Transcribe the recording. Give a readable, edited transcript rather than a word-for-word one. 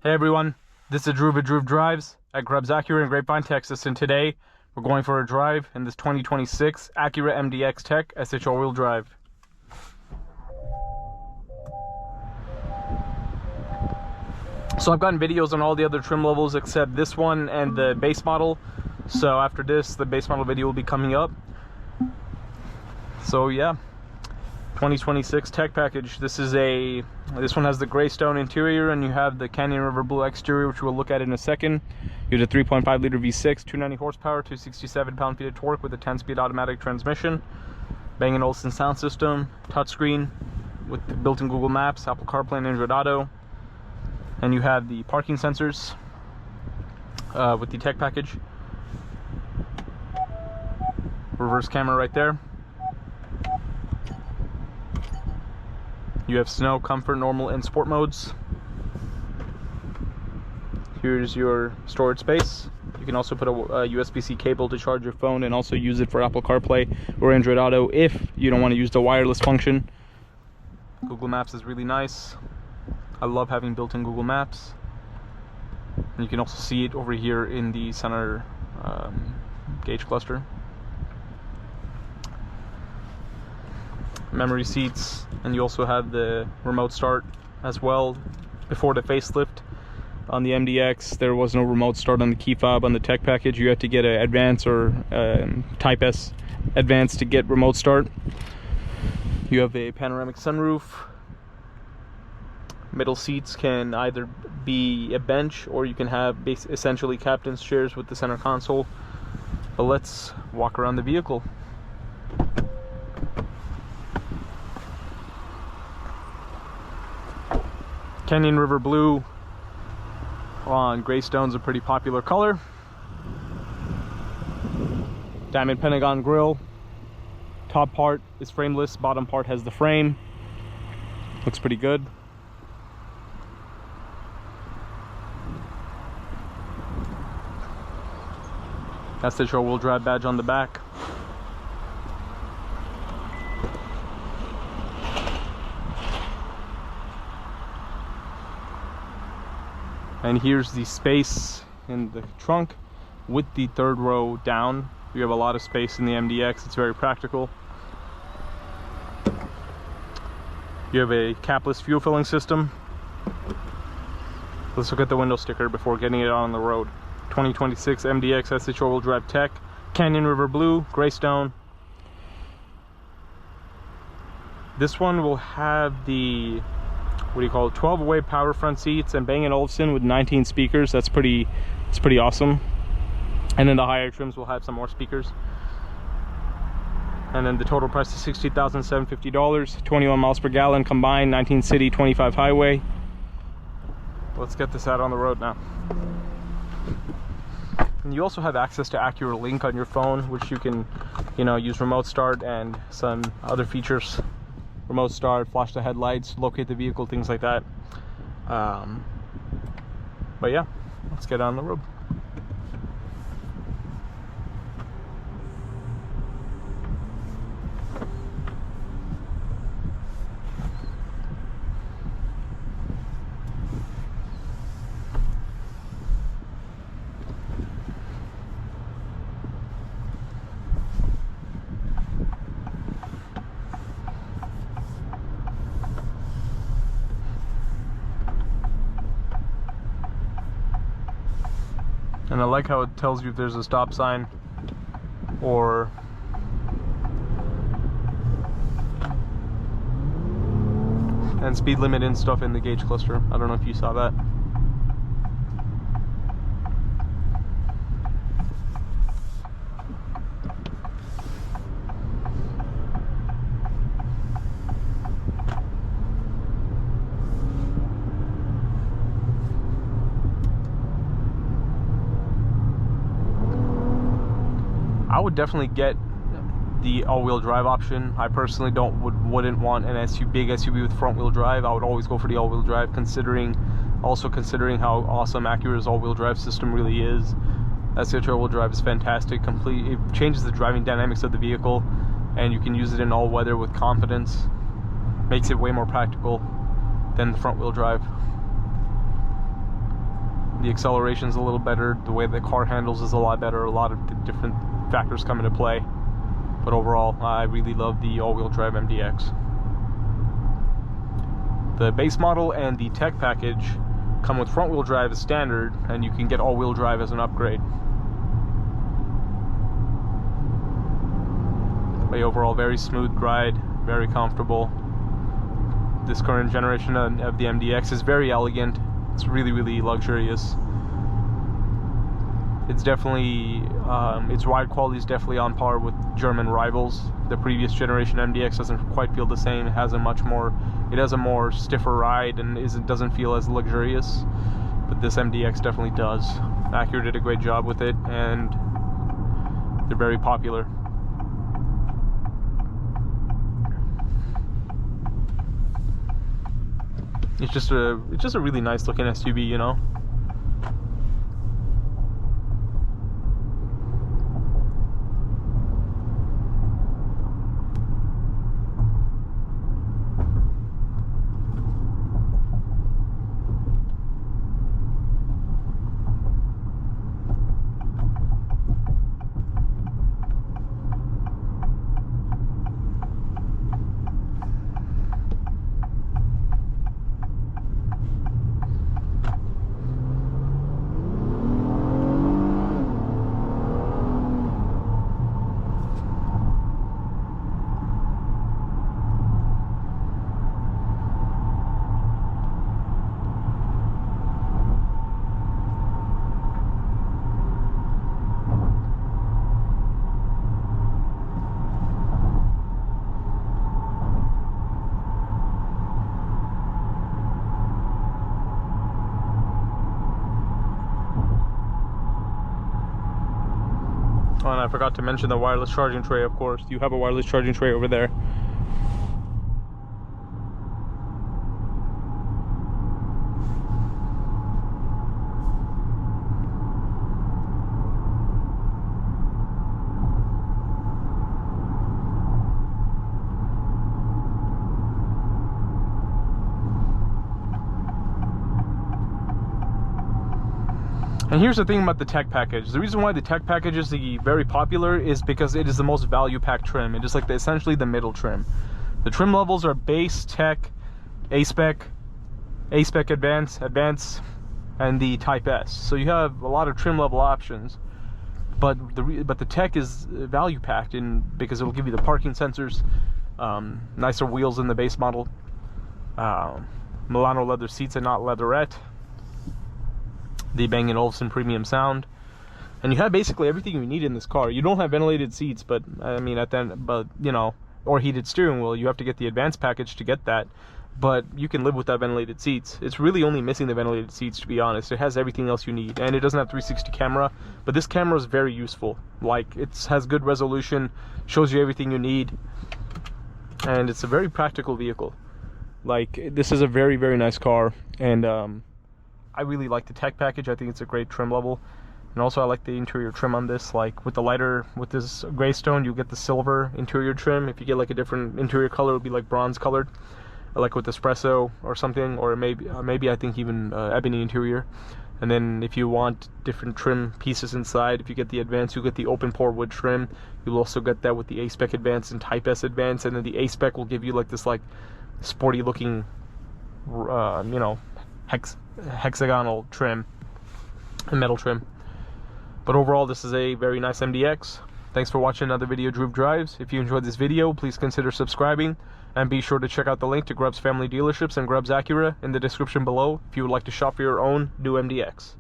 Hey everyone, this is Drew with Drew Drives at Grubbs Acura in Grapevine, Texas, and today we're going for a drive in this 2026 Acura MDX Tech SH all-wheel drive. So I've gotten videos on all the other trim levels except this one and the base model. So after this, the base model video will be coming up. So yeah, 2026 Tech package. This one has the gray stone interior, and you have the Canyon River Blue exterior, which we'll look at in a second. You have a 3.5 liter V6, 290 horsepower, 267 pound-feet of torque with a 10-speed automatic transmission. Bang & Olufsen sound system, touchscreen with the built-in Google Maps, Apple CarPlay and Android Auto. And you have the parking sensors with the Tech package. Reverse camera right there. You have snow, comfort, normal, and sport modes. Here's your storage space. You can also put a USB-C cable to charge your phone and also use it for Apple CarPlay or Android Auto if you don't want to use the wireless function. Google Maps is really nice. I love having built-in Google Maps. And you can also see it over here in the center gauge cluster. Memory seats, and you also have the remote start as well. Before the facelift on the MDX, there was no remote start on the key fob. On the Tech package, you had to get an Advance or Type S Advance to get remote start. You have a panoramic sunroof. Middle seats can either be a bench or you can have essentially captain's chairs with the center console. But let's walk around the vehicle. Canyon River Blue on gray stone's a pretty popular color. Diamond Pentagon grille. Top part is frameless, bottom part has the frame. Looks pretty good. That's the all-wheel drive badge on the back. And here's the space in the trunk with the third row down. You have a lot of space in the MDX. It's very practical. You have a capless fuel filling system. Let's look at the window sticker before getting it on the road. 2026 MDX SH all-wheel drive Tech, Canyon River Blue, gray stone. This one will have the 12-way power front seats and Bang & Olufsen with 19 speakers. It's pretty awesome. And then the higher trims will have some more speakers. And then the total price is $60,750, 21 miles per gallon combined, 19 city, 25 highway. Let's get this out on the road now. And you also have access to Acura Link on your phone, which you can, use remote start and some other features. Remote start, flash the headlights, locate the vehicle, things like that. But yeah, let's get on the road. And I like how it tells you if there's a stop sign or and speed limit and stuff in the gauge cluster. I don't know if you saw that. I would definitely get the all-wheel drive option. I personally wouldn't want an big SUV with front-wheel drive. I would always go for the all-wheel drive, considering how awesome Acura's all-wheel drive system really is. SH all-wheel drive is fantastic. It changes the driving dynamics of the vehicle, and you can use it in all weather with confidence. Makes it way more practical than the front-wheel drive. The acceleration's a little better, the way the car handles is a lot better, a lot of different factors come into play. But overall, I really love the all-wheel drive MDX. The base model and the tech package come with front-wheel drive as standard, and you can get all-wheel drive as an upgrade. But overall, very smooth ride, very comfortable. This current generation of the MDX is very elegant. It's really, really luxurious. It's definitely, its ride quality is definitely on par with German rivals. The previous generation MDX doesn't quite feel the same. It has a more stiffer ride and doesn't feel as luxurious. But this MDX definitely does. Acura did a great job with it, and they're very popular. It's just a really nice looking SUV, you know. Oh, and I forgot to mention the wireless charging tray, of course. You have a wireless charging tray over there. And here's the thing about the tech package. The reason why the tech package is very popular is because it is the most value-packed trim. It is like essentially the middle trim. The trim levels are base, tech, A-Spec, A-Spec Advance, and the Type S. So you have a lot of trim level options. But the tech is value-packed because it will give you the parking sensors, nicer wheels in the base model, Milano leather seats and not leatherette, the Bang & Olufsen premium sound, and you have basically everything you need in this car. You don't have ventilated seats, but I mean you know, or heated steering wheel. You have to get the advanced package to get that, but you can live without ventilated seats. It's really only missing the ventilated seats, to be honest. It has everything else you need, and it doesn't have 360 camera, but this camera is very useful. Like, it has good resolution, shows you everything you need, and it's a very practical vehicle. Like, this is a very, very nice car, and I really like the tech package. I think it's a great trim level. And also I like the interior trim on this. Like with this gray stone, you get the silver interior trim. If you get like a different interior color, it'll be like bronze colored, like with espresso or something, or maybe I think even ebony interior. And then if you want different trim pieces inside, if you get the Advance, you get the open pore wood trim. You'll also get that with the A-Spec Advance and Type S Advance, and then the A-Spec will give you like this like sporty looking you know, hexagonal trim and metal trim. But overall, this is a very nice MDX. Thanks for watching another video, Drew Drives. If you enjoyed this video, please consider subscribing, and be sure to check out the link to Grubbs Family Dealerships and Grubbs Acura in the description below if you would like to shop for your own new MDX.